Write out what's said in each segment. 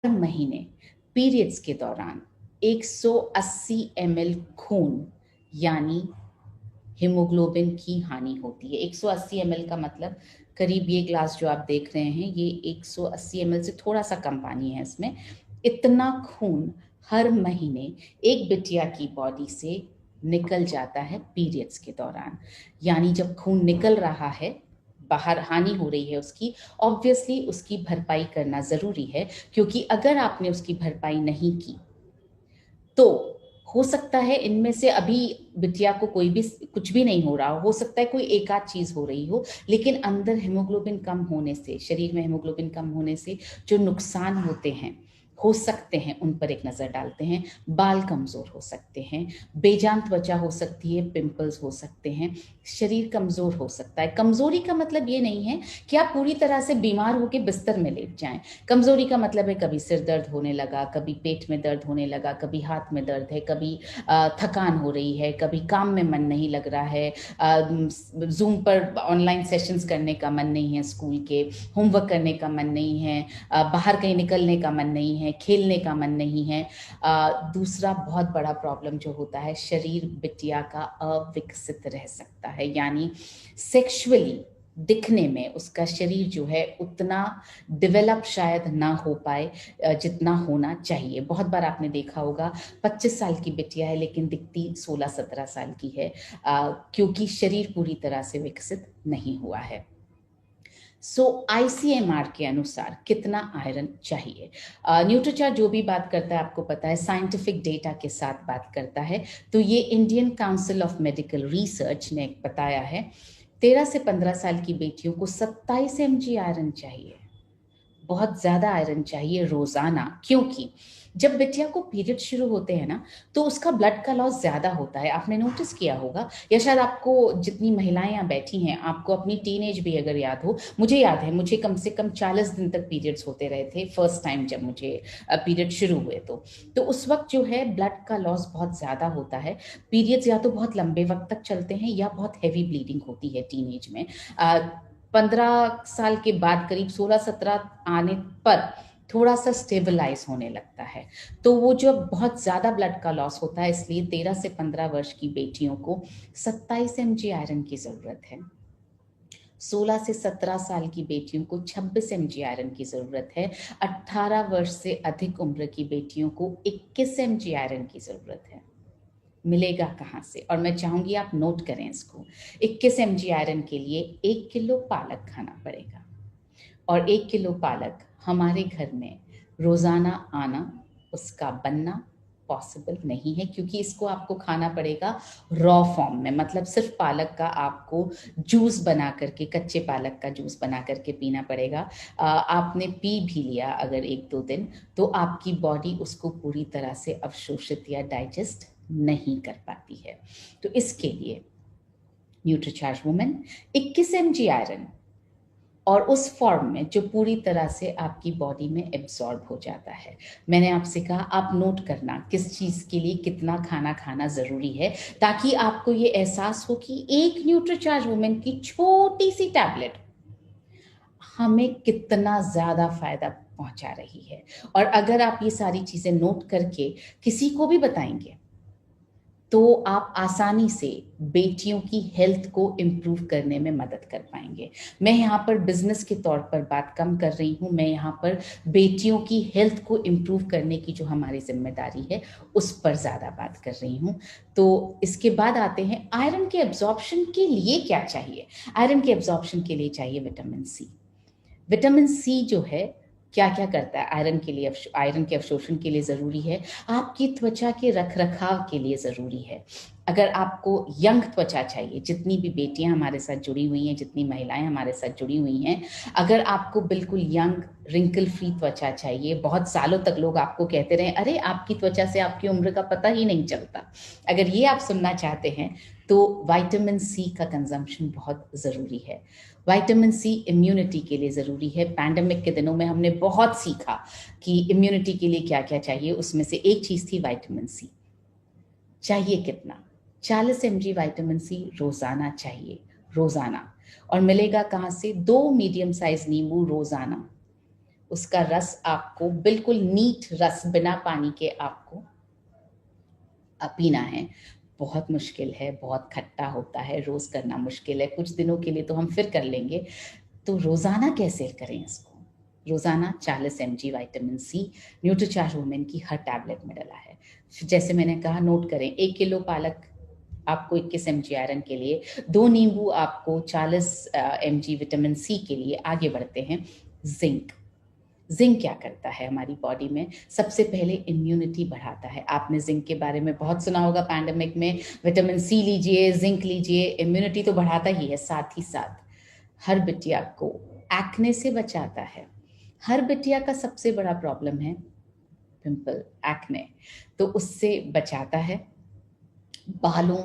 महीने पीरियड्स के दौरान 180 ml खून यानी हीमोग्लोबिन की हानि होती है। 180 ml का मतलब करीब ये ग्लास जो आप देख रहे हैं ये 180 ml से थोड़ा सा कम पानी है इसमें। इतना खून हर महीने एक बिटिया की बॉडी से निकल जाता है पीरियड्स के दौरान। यानी जब खून निकल रहा है, बाहर हानि हो रही है उसकी, ऑब्वियसली उसकी भरपाई करना जरूरी है, क्योंकि अगर आपने उसकी भरपाई नहीं की तो हो सकता है इनमें से अभी बिटिया को कोई भी कुछ भी नहीं हो रहा हो सकता है कोई एक आध चीज हो रही हो, लेकिन अंदर हीमोग्लोबिन कम होने से, शरीर में हीमोग्लोबिन कम होने से जो नुकसान होते हैं हो सकते हैं, उन पर एक नजर डालते हैं। बाल कमजोर हो सकते हैं, बेजान त्वचा हो सकती है, पिंपल्स हो सकते हैं, शरीर कमजोर हो सकता है। कमजोरी का मतलब ये नहीं है कि आप पूरी तरह से बीमार होकर बिस्तर में लेट जाएं। कमजोरी का मतलब है कभी सिर दर्द होने लगा, कभी पेट में दर्द होने लगा, कभी हाथ में दर्द है, कभी थकान हो रही है, कभी काम में मन नहीं लग रहा है, जूम पर ऑनलाइन सेशंस करने का मन नहीं है, स्कूल के होमवर्क करने का मन नहीं है, बाहर कहीं निकलने का मन नहीं है, खेलने का मन नहीं है। दूसरा बहुत बड़ा प्रॉब्लम जो होता है, शरीर बिटिया का अविकसित रह सकता है, यानी सेक्सुअली दिखने में उसका शरीर जो है उतना डेवलप शायद ना हो पाए जितना होना चाहिए। बहुत बार आपने देखा होगा 25 साल की बिटिया है लेकिन दिखती 16-17 साल की है, क्योंकि शरीर पूरी तरह से विकसित नहीं हुआ है। ICMR के अनुसार कितना आयरन चाहिए? न्यूट्रीचार्ट जो भी बात करता है आपको पता है, साइंटिफिक डेटा के साथ बात करता है। तो ये Indian council of medical research ने बताया है 13 से 15 साल की बेटियों को 27 mg आयरन चाहिए। बहुत ज्यादा आयरन चाहिए रोजाना, क्योंकि जब बिटिया को पीरियड शुरू होते हैं ना तो उसका ब्लड का लॉस ज्यादा होता है। आपने नोटिस किया होगा, या शायद आपको, जितनी महिलाएं यहाँ बैठी हैं आपको अपनी टीनेज भी अगर याद हो, मुझे याद है मुझे कम से कम 40 दिन तक पीरियड्स होते रहे थे फर्स्ट टाइम जब मुझे पीरियड शुरू हुए। तो उस वक्त जो है ब्लड का लॉस बहुत ज्यादा होता है। पीरियड्स या तो बहुत लंबे वक्त तक चलते हैं या बहुत हैवी ब्लीडिंग होती है टीनेज में। 15 साल के बाद करीब 16-17 आने पर थोड़ा सा स्टेबलाइज होने लगता है। तो वो जो बहुत ज्यादा ब्लड का लॉस होता है, इसलिए 13 से 15 वर्ष की बेटियों को 27 mg आयरन की जरूरत है। 16 से 17 साल की बेटियों को 26 mg आयरन की जरूरत है। 18 वर्ष से अधिक उम्र की बेटियों को 21 mg आयरन की जरूरत है। मिलेगा कहाँ से? और मैं चाहूंगी आप नोट करें इसको। 21 mg आयरन के लिए 1 किलो पालक खाना पड़ेगा, और 1 किलो पालक हमारे घर में रोजाना आना, उसका बनना पॉसिबल नहीं है, क्योंकि इसको आपको खाना पड़ेगा रॉ फॉर्म में। मतलब सिर्फ पालक का आपको जूस बना करके, कच्चे पालक का जूस बना करके पीना पड़ेगा। आपने पी भी लिया अगर 1-2 दिन, तो आपकी बॉडी उसको पूरी तरह से अवशोषित या डाइजेस्ट नहीं कर पाती है। तो इसके लिए न्यूट्रीचार्ज वुमेन 21 mg आयरन, और उस फॉर्म में जो पूरी तरह से आपकी बॉडी में एब्जॉर्ब हो जाता है। मैंने आपसे कहा आप नोट करना किस चीज के लिए कितना खाना खाना जरूरी है, ताकि आपको ये एहसास हो कि एक न्यूट्रीचार्ज वुमेन की छोटी सी टैबलेट हमें कितना ज्यादा फायदा पहुंचा रही है। और अगर आप ये सारी चीजें नोट करके किसी को भी बताएंगे तो आप आसानी से बेटियों की हेल्थ को इम्प्रूव करने में मदद कर पाएंगे। मैं यहाँ पर बिजनेस के तौर पर बात कम कर रही हूँ, मैं यहाँ पर बेटियों की हेल्थ को इम्प्रूव करने की जो हमारी जिम्मेदारी है उस पर ज्यादा बात कर रही हूँ। तो इसके बाद आते हैं आयरन के एब्जॉर्प्शन के लिए क्या चाहिए। आयरन के एब्जॉर्प्शन के लिए चाहिए विटामिन सी। विटामिन सी जो है क्या क्या करता है आयरन के लिए, आयरन के अवशोषण के लिए जरूरी है, आपकी त्वचा के रख रखाव के लिए जरूरी है। अगर आपको यंग त्वचा चाहिए, जितनी भी बेटियां हमारे साथ जुड़ी हुई हैं, जितनी महिलाएं हमारे साथ जुड़ी हुई हैं, अगर आपको बिल्कुल यंग रिंकल फ्री त्वचा चाहिए, बहुत सालों तक लोग आपको कहते रहे अरे आपकी त्वचा से आपकी उम्र का पता ही नहीं चलता, अगर ये आप सुनना चाहते हैं तो विटामिन सी का कंजम्पशन बहुत जरूरी है। विटामिन सी इम्यूनिटी के लिए जरूरी है। पैंडेमिक के दिनों में हमने बहुत सीखा कि इम्यूनिटी के लिए क्या क्या चाहिए, उसमें से एक चीज थी विटामिन सी। चाहिए कितना? 40 mg विटामिन सी रोजाना चाहिए, रोजाना। और मिलेगा कहाँ से? 2 मीडियम साइज नींबू रोजाना, उसका रस आपको बिल्कुल नीट रस बिना पानी के आपको पीना है। बहुत मुश्किल है, बहुत खट्टा होता है, रोज करना मुश्किल है, कुछ दिनों के लिए तो हम फिर कर लेंगे। तो रोजाना कैसे करें इसको? रोजाना 40 mg vitamin C Nutricharge women की हर टैबलेट में डला है। जैसे मैंने कहा, नोट करें, 1 किलो पालक आपको 21 mg आयरन के लिए, 2 नींबू आपको 40 mg विटामिन सी के लिए। आगे बढ़ते हैं। जिंक। जिंक क्या करता है हमारी बॉडी में? सबसे पहले इम्यूनिटी बढ़ाता है। आपने जिंक के बारे में बहुत सुना होगा पैंडेमिक में। विटामिन सी लीजिए, जिंक लीजिए, इम्यूनिटी तो बढ़ाता ही है, साथ ही साथ हर बिटिया को एक्ने से बचाता है। हर बिटिया का सबसे बड़ा प्रॉब्लम है पिंपल, एक्ने, तो उससे बचाता है। बालों,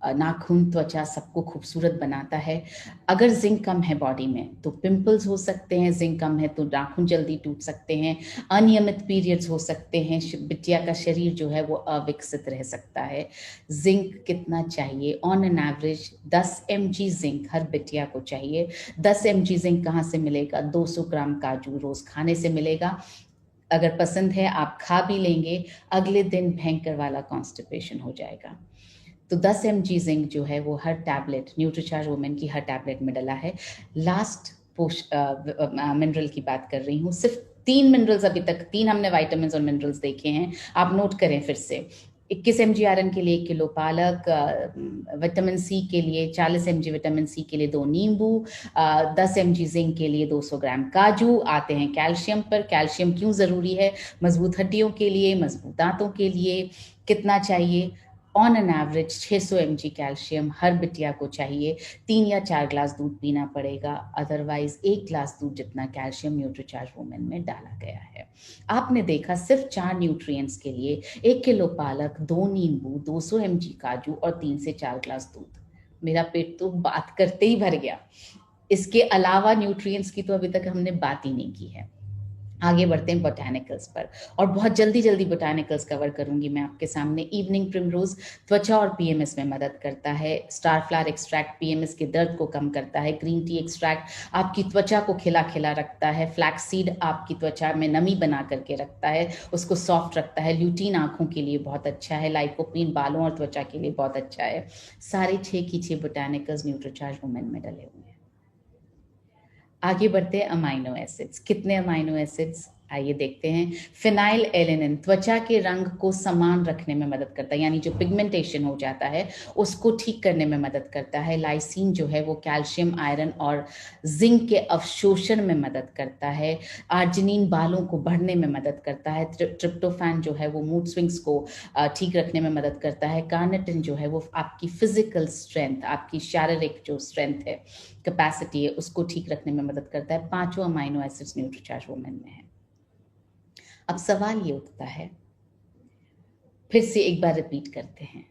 नाखून, त्वचा सबको खूबसूरत बनाता है। अगर जिंक कम है बॉडी में तो पिंपल्स हो सकते हैं, जिंक कम है तो नाखून जल्दी टूट सकते हैं, अनियमित पीरियड्स हो सकते हैं, बिटिया का शरीर जो है वो अविकसित रह सकता है। जिंक कितना चाहिए? On an average 10 mg zinc हर बिटिया को चाहिए। 10 mg जिंक कहाँ से मिलेगा? 200 ग्राम काजू रोज खाने से मिलेगा। अगर पसंद है आप खा भी लेंगे, अगले दिन भयंकर वाला कॉन्स्टिपेशन हो जाएगा। तो 10 mg जिंक जो है वो हर टैबलेट, न्यूट्रीचार्ज वुमेन की हर टैबलेट में डला है। लास्ट मिनरल की बात कर रही हूँ। सिर्फ 3 मिनरल्स अभी तक, 3 हमने वाइटामिन और मिनरल्स देखे हैं, आप नोट करें फिर से। 21 mg आयरन के लिए 1 किलो पालक, विटामिन सी के लिए 40 mg विटामिन सी के लिए 2 नींबू, 10 mg जिंक के लिए 200 ग्राम काजू। आते हैं कैल्शियम पर। कैल्शियम क्यों जरूरी है? मजबूत हड्डियों के लिए, मजबूत दांतों के लिए। कितना चाहिए? On an average 600 mg calcium हर बिटिया को चाहिए। 3 या 4 ग्लास दूध पीना पड़ेगा, अदरवाइज 1 ग्लास दूध जितना कैल्शियम न्यूट्रीचार्ज वुमेन में डाला गया है। आपने देखा, सिर्फ 4 न्यूट्रिएंट्स के लिए 1 किलो पालक, 2 नींबू, 200 mg काजू और 3 से 4 ग्लास दूध। मेरा पेट तो बात करते ही भर गया। इसके अलावा न्यूट्रिएंट्स की तो अभी तक हमने बात ही नहीं की है। आगे बढ़ते हैं बोटानिकल्स पर, और बहुत जल्दी जल्दी बोटानिकल्स कवर करूंगी मैं आपके सामने। इवनिंग प्रिमरोज त्वचा और पीएमएस में मदद करता है। स्टार फ्लावर एक्सट्रैक्ट पीएमएस के दर्द को कम करता है। ग्रीन टी एक्सट्रैक्ट आपकी त्वचा को खिला खिला रखता है। फ्लैक्स सीड आपकी त्वचा में नमी बना करके रखता है, उसको सॉफ्ट रखता है। ल्यूटीन आंखों के लिए बहुत अच्छा है। लाइकोपीन बालों और त्वचा के लिए बहुत अच्छा है। सारे 6 की 6 बोटानिकल्स न्यूट्रीचार्ज वुमेन में डले हुए हैं। आगे बढ़ते हैं अमाइनो एसिड्स। कितने अमाइनो एसिड्स? आइए देखते हैं। फिनाइल एलेनिन त्वचा के रंग को समान रखने में मदद करता है, यानी जो पिगमेंटेशन हो जाता है उसको ठीक करने में मदद करता है। लाइसिन जो है वो कैल्शियम, आयरन और जिंक के अवशोषण में मदद करता है। आर्जिनिन बालों को बढ़ने में मदद करता है। ट्रिप्टोफैन जो है वो मूड स्विंग्स को ठीक रखने में मदद करता है। कार्निटिन जो है वो आपकी फिजिकल स्ट्रेंथ, आपकी शारीरिक जो स्ट्रेंथ है, कैपेसिटी है, उसको ठीक रखने में मदद करता है। 5 अमाइनो एसिड्स न्यूट्रीचार्ज वुमेन में है। अब सवाल ये उठता है, फिर से एक बार रिपीट करते हैं,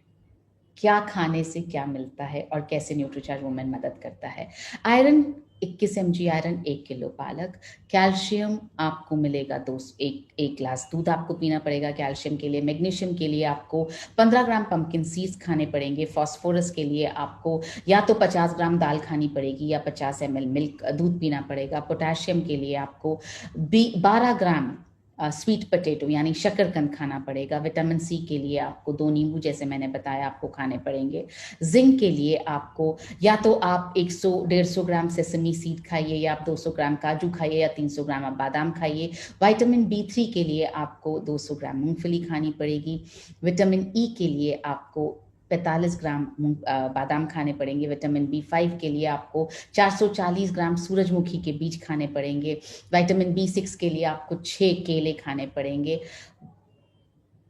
क्या खाने से क्या मिलता है और कैसे न्यूट्रीचार्ज वुमेन मदद करता है? आयरन 21 mg आयरन, 1 किलो पालक। कैल्शियम आपको मिलेगा एक ग्लास दूध आपको पीना पड़ेगा कैल्शियम के लिए। मैग्नीशियम के लिए आपको 15 ग्राम पंपकिन सीड्स खाने पड़ेंगे। फॉस्फोरस के लिए आपको या तो 50 ग्राम दाल खानी पड़ेगी या 50 ml मिल्क दूध पीना पड़ेगा। पोटेशियम के लिए आपको 12 ग्राम स्वीट पोटैटो यानी शकरकंद खाना पड़ेगा। विटामिन सी के लिए आपको 2 नींबू, जैसे मैंने बताया, आपको खाने पड़ेंगे। जिंक के लिए आपको या तो आप 100-150 ग्राम सेसमी सीड खाइए, या आप 200 ग्राम काजू खाइए, या 300 ग्राम आप बादाम खाइए। विटामिन B3 के लिए आपको 200 ग्राम मूंगफली खानी पड़ेगी। विटामिन ई के लिए आपको 45 ग्राम बादाम खाने पड़ेंगे। विटामिन B5 के लिए आपको 440 ग्राम सूरजमुखी के बीज खाने पड़ेंगे। विटामिन B6 के लिए आपको 6 केले खाने पड़ेंगे।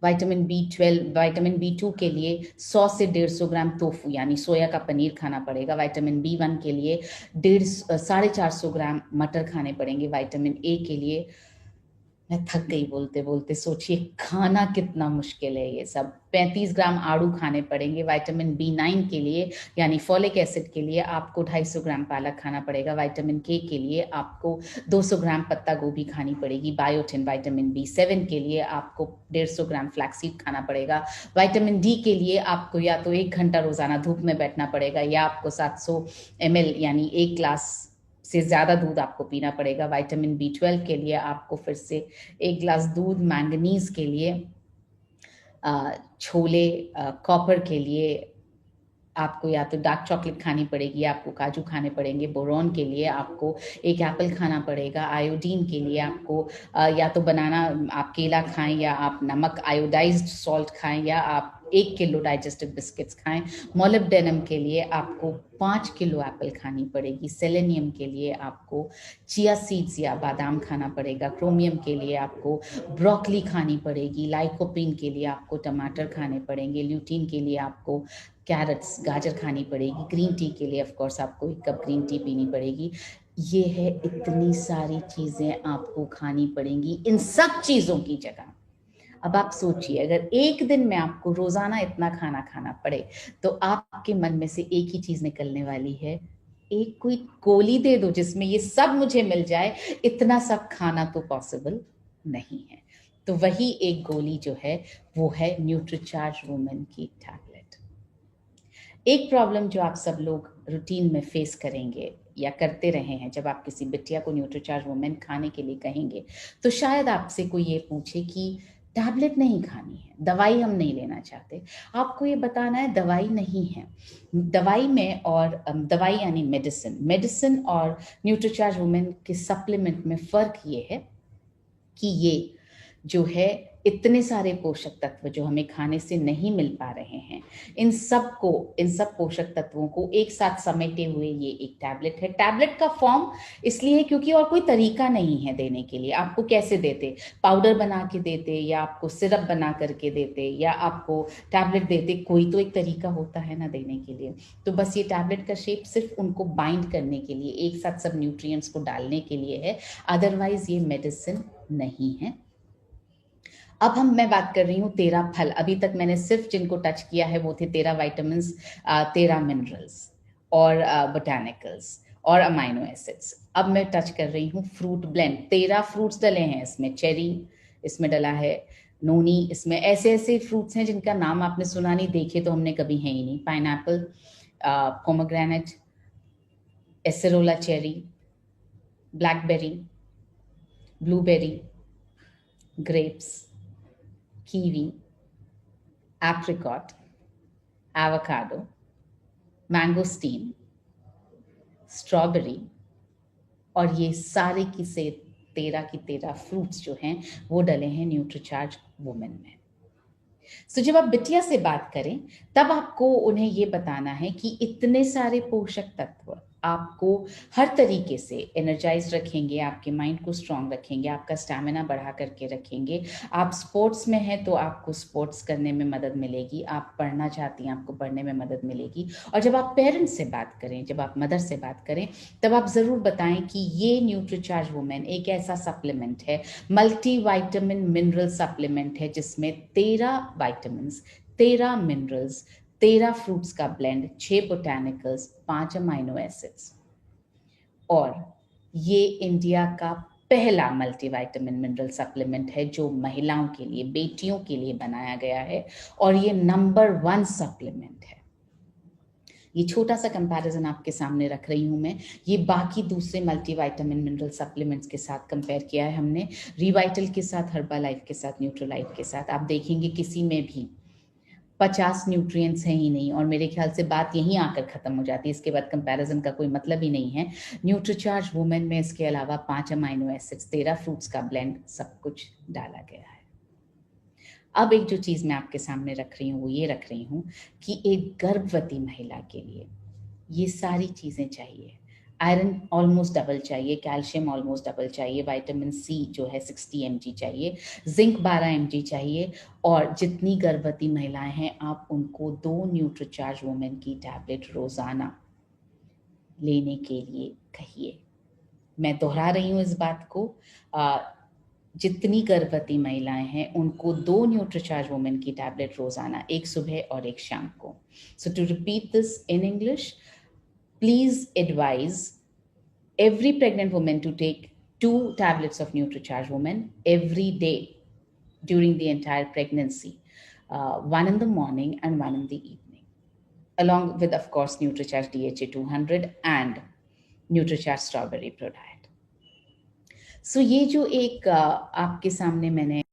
विटामिन B12, विटामिन B2 के लिए 100 से 150 ग्राम टोफू यानी सोया का पनीर खाना पड़ेगा। विटामिन B1 के लिए 450 ग्राम मटर खाने पड़ेंगे। विटामिन ए के लिए, मैं थक गई बोलते बोलते, सोचिए खाना कितना मुश्किल है ये सब। 35 ग्राम आड़ू खाने पड़ेंगे। विटामिन B9 के लिए यानी फॉलिक एसिड के लिए आपको 250 ग्राम पालक खाना पड़ेगा। विटामिन के लिए आपको 200 ग्राम पत्ता गोभी खानी पड़ेगी। बायोटिन विटामिन B7 के लिए आपको 150 ग्राम फ्लैक्सीड खाना पड़ेगा। विटामिन डी के लिए आपको या तो 1 घंटा रोजाना धूप में बैठना पड़ेगा, या आपको 700 ml यानी 1 ग्लास से ज़्यादा दूध आपको पीना पड़ेगा। विटामिन B12 के लिए आपको फिर से 1 ग्लास दूध, मैंगनीज के लिए छोले, कॉपर के लिए आपको या तो डार्क चॉकलेट खानी पड़ेगी, आपको काजू खाने पड़ेंगे, बोरॉन के लिए आपको एक एप्पल खाना पड़ेगा, आयोडीन के लिए आपको या तो बनाना, आप केला खाएं या आप नमक आयोडाइज्ड सॉल्ट खाएं या आप 1 किलो डाइजेस्टिव बिस्किट्स खाएं। मोलिब्डेनम के लिए आपको 5 किलो एप्पल खानी पड़ेगी। सेलेनियम के लिए आपको चिया सीड्स या बादाम खाना पड़ेगा। क्रोमियम के लिए आपको ब्रोकली खानी पड़ेगी। लाइकोपिन के लिए आपको टमाटर खाने पड़ेंगे। ल्यूटीन के लिए आपको कैरेट्स, गाजर खानी पड़ेगी। ग्रीन टी के लिए ऑफ कोर्स आपको 1 कप ग्रीन टी पीनी पड़ेगी। ये है, इतनी सारी चीजें आपको खानी पड़ेंगी इन सब चीजों की जगह। अब आप सोचिए, अगर एक दिन में आपको रोजाना इतना खाना खाना पड़े तो आपके मन में से एक ही चीज निकलने वाली है, एक कोई गोली दे दो जिसमें ये सब मुझे मिल जाए। इतना सब खाना तो पॉसिबल नहीं है। तो वही एक गोली जो है वो है न्यूट्रीचार्ज वुमेन की टैबलेट। एक प्रॉब्लम जो आप सब लोग रूटीन में फेस करेंगे या करते रहे हैं, जब आप किसी बिटिया को न्यूट्रीचार्ज वुमेन खाने के लिए कहेंगे तो शायद आपसे कोई ये पूछे कि टैबलेट नहीं खानी है, दवाई हम नहीं लेना चाहते। आपको ये बताना है दवाई नहीं है। दवाई में और दवाई यानी मेडिसिन और न्यूट्रीचार्ज वुमेन के सप्लीमेंट में फ़र्क ये है कि ये जो है इतने सारे पोषक तत्व जो हमें खाने से नहीं मिल पा रहे हैं, इन सब पोषक तत्वों को एक साथ समेटे हुए ये एक टैबलेट है। टैबलेट का फॉर्म इसलिए है क्योंकि और कोई तरीका नहीं है देने के लिए। आपको कैसे देते, पाउडर बना के देते या आपको सिरप बना करके देते या आपको टैबलेट देते, कोई तो एक तरीका होता है ना देने के लिए। तो बस ये टैबलेट का शेप सिर्फ उनको बाइंड करने के लिए, एक साथ सब न्यूट्रिएंट्स को डालने के लिए है, अदरवाइज ये मेडिसिन नहीं है। अब मैं बात कर रही हूँ 13 फल। अभी तक मैंने सिर्फ जिनको टच किया है वो थे 13 वाइटामिन, 13 मिनरल्स और बोटानिकल्स और अमाइनो एसिड्स। अब मैं टच कर रही हूँ फ्रूट ब्लेंड। 13 फ्रूट्स डले हैं इसमें। चेरी इसमें डला है, नोनी, इसमें ऐसे ऐसे फ्रूट्स हैं जिनका नाम आपने सुना नहीं, देखे तो हमने कभी है ही नहीं। Pineapple, pomegranate, acerola cherry, blackberry, blueberry, grapes, kiwi, apricot, avocado, mangosteen, strawberry, और ये सारे की से 13 की 13 फ्रूट्स जो हैं वो डले हैं न्यूट्रीचार्ज वुमेन में। तो जब आप बिटिया से बात करें तब आपको उन्हें ये बताना है कि इतने सारे पोषक तत्व आपको हर तरीके से एनर्जाइज रखेंगे, आपके माइंड को स्ट्रांग रखेंगे, आपका स्टैमिना बढ़ा करके रखेंगे। आप स्पोर्ट्स में हैं तो आपको स्पोर्ट्स करने में मदद मिलेगी, आप पढ़ना चाहती हैं आपको पढ़ने में मदद मिलेगी। और जब आप पेरेंट्स से बात करें, जब आप मदर से बात करें, तब आप ज़रूर बताएं कि ये न्यूट्रीचार्ज वुमेन एक ऐसा सप्लीमेंट है, मल्टी वाइटामिन मिनरल सप्लीमेंट है, जिसमें 13 वाइटामिन, 13 मिनरल्स, 13 फ्रूट्स का ब्लेंड, 6 बोटानिकल्स, 5 अमाइनो एसिड्स, और ये इंडिया का पहला मल्टीविटामिन मिनरल सप्लीमेंट है जो महिलाओं के लिए, बेटियों के लिए बनाया गया है, और ये नंबर 1 सप्लीमेंट है। ये छोटा सा कंपैरिजन आपके सामने रख रही हूं मैं। ये बाकी दूसरे मल्टीविटामिन मिनरल सप्लीमेंट्स के साथ कंपेयर किया है हमने, रिवाइटल के साथ, हर्बालाइफ के साथ, न्यूट्रोलाइफ के साथ। आप देखेंगे किसी में भी 50 न्यूट्रिएंट्स हैं ही नहीं, और मेरे ख्याल से बात यहीं आकर खत्म हो जाती है। इसके बाद कंपैरिजन का कोई मतलब ही नहीं है। न्यूट्रीचार्ज वुमेन में इसके अलावा 5 अमाइनो एसिड्स, 13 फ्रूट्स का ब्लेंड, सब कुछ डाला गया है। अब एक जो चीज मैं आपके सामने रख रही हूँ वो ये रख रही हूँ कि एक गर्भवती महिला के लिए ये सारी चीजें चाहिए। आयरन ऑलमोस्ट डबल चाहिए, कैल्शियम ऑलमोस्ट डबल चाहिए, विटामिन सी जो है 60 mg चाहिए, जिंक 12 mg चाहिए, और जितनी गर्भवती महिलाएं हैं आप उनको 2 न्यूट्रीचार्ज वुमेन की टैबलेट रोजाना लेने के लिए कहिए। मैं दोहरा रही हूँ इस बात को, जितनी गर्भवती महिलाएं हैं उनको 2 न्यूट्रीचार्ज वुमेन की टैबलेट रोजाना, एक सुबह और एक शाम को। So to repeat this in English, please advise every pregnant woman to take 2 tablets of NutriCharge Women every day during the entire pregnancy, 1 in the morning and 1 in the evening, along with, of course, NutriCharge DHA 200 and NutriCharge strawberry pro diet. So ये जो एक आपके सामने मैंने